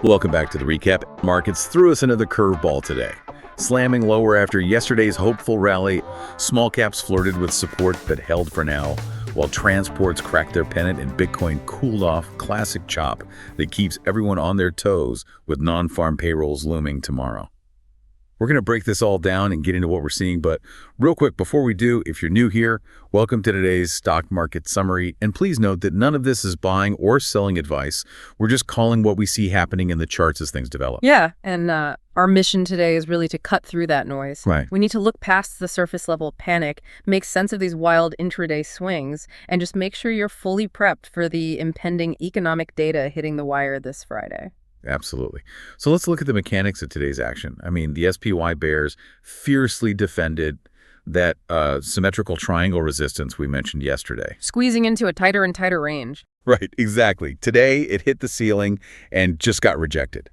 Welcome back to the recap. Markets threw us another curveball today. Slamming lower after yesterday's hopeful rally, small caps flirted with support but held for now, while transports cracked their pennant and Bitcoin cooled off. Classic chop that keeps everyone on their toes with non-farm payrolls looming tomorrow. We're going to break this all down and get into what we're seeing, but real quick before we do, if you're new here, welcome to today's stock market summary, and please note that none of this is buying or selling advice. We're just calling what we see happening in the charts as things develop. Yeah, and our mission today is really to cut through that noise. Right. We need to look past the surface level panic, make sense of these wild intraday swings, and just make sure you're fully prepped for the impending economic data hitting the wire this Friday. Absolutely. So let's look at the mechanics of today's action. I mean, the SPY bears fiercely defended that symmetrical triangle resistance we mentioned yesterday. Squeezing into a tighter and tighter range. Right, exactly. Today, it hit the ceiling and just got rejected.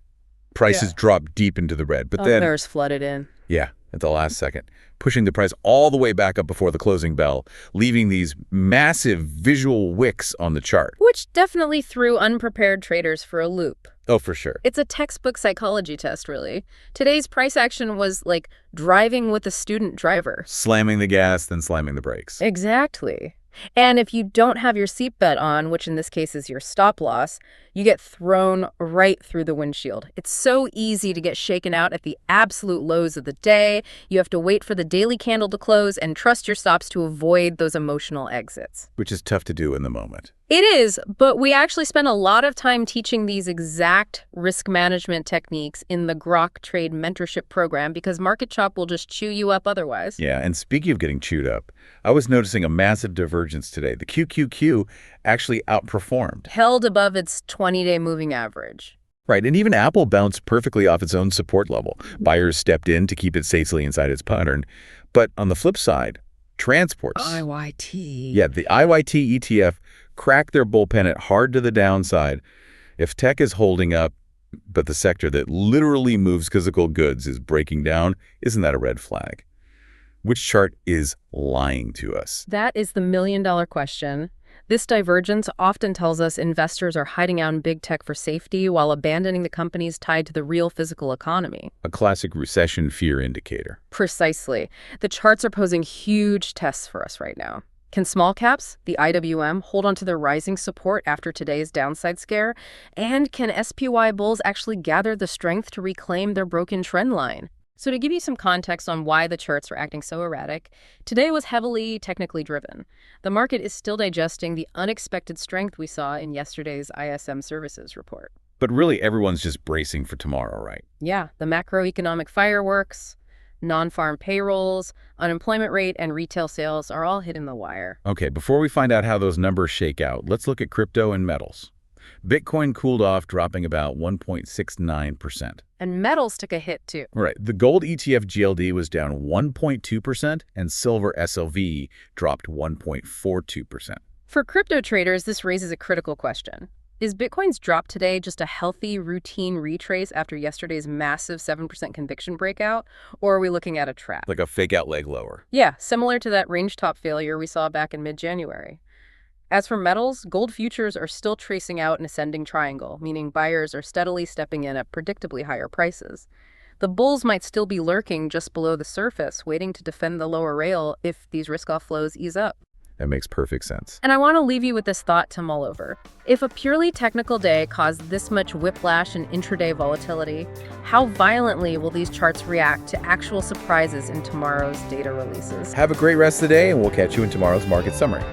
Prices dropped deep into the red. But then Bears flooded in. Yeah, at the last second, pushing the price all the way back up before the closing bell, leaving these massive visual wicks on the chart. Which definitely threw unprepared traders for a loop. Oh, for sure. It's a textbook psychology test, really. Today's price action was like driving with a student driver. Slamming the gas, then slamming the brakes. Exactly. And if you don't have your seatbelt on, which in this case is your stop loss, you get thrown right through the windshield. It's so easy to get shaken out at the absolute lows of the day. You have to wait for the daily candle to close and trust your stops to avoid those emotional exits. Which is tough to do in the moment. It is, but we actually spend a lot of time teaching these exact risk management techniques in the Grok Trade Mentorship program because market chop will just chew you up otherwise. Yeah, and speaking of getting chewed up, I was noticing a massive divergence today. The QQQ actually outperformed. Held above its 20-day moving average. Right, and even Apple bounced perfectly off its own support level. Buyers stepped in to keep it safely inside its pattern. But on the flip side, transports. IYT. Yeah, the IYT ETF cracked their bull pennant hard to the downside. If tech is holding up, but the sector that literally moves physical goods is breaking down, isn't that a red flag? Which chart is lying to us? That is the million-dollar question. This divergence often tells us investors are hiding out in big tech for safety while abandoning the companies tied to the real physical economy. A classic recession fear indicator. Precisely. The charts are posing huge tests for us right now. Can small caps, the IWM, hold onto their rising support after today's downside scare? And can SPY bulls actually gather the strength to reclaim their broken trend line? So to give you some context on why the charts were acting so erratic, today was heavily technically driven. The market is still digesting the unexpected strength we saw in yesterday's ISM services report. But really, everyone's just bracing for tomorrow, right? Yeah, the macroeconomic fireworks, non-farm payrolls, unemployment rate, and retail sales are all hitting the wire. Okay, before we find out how those numbers shake out, let's look at crypto and metals. Bitcoin cooled off, dropping about 1.69%. And metals took a hit, too. Right. The gold ETF GLD was down 1.2%, and silver SLV dropped 1.42%. For crypto traders, this raises a critical question. Is Bitcoin's drop today just a healthy, routine retrace after yesterday's massive 7% conviction breakout, or are we looking at a trap? Like a fake-out leg lower. Yeah, similar to that range top failure we saw back in mid-January. As for metals, gold futures are still tracing out an ascending triangle, meaning buyers are steadily stepping in at predictably higher prices. The bulls might still be lurking just below the surface, waiting to defend the lower rail if these risk-off flows ease up. That makes perfect sense. And I want to leave you with this thought to mull over. If a purely technical day caused this much whiplash and intraday volatility, how violently will these charts react to actual surprises in tomorrow's data releases? Have a great rest of the day, and we'll catch you in tomorrow's market summary.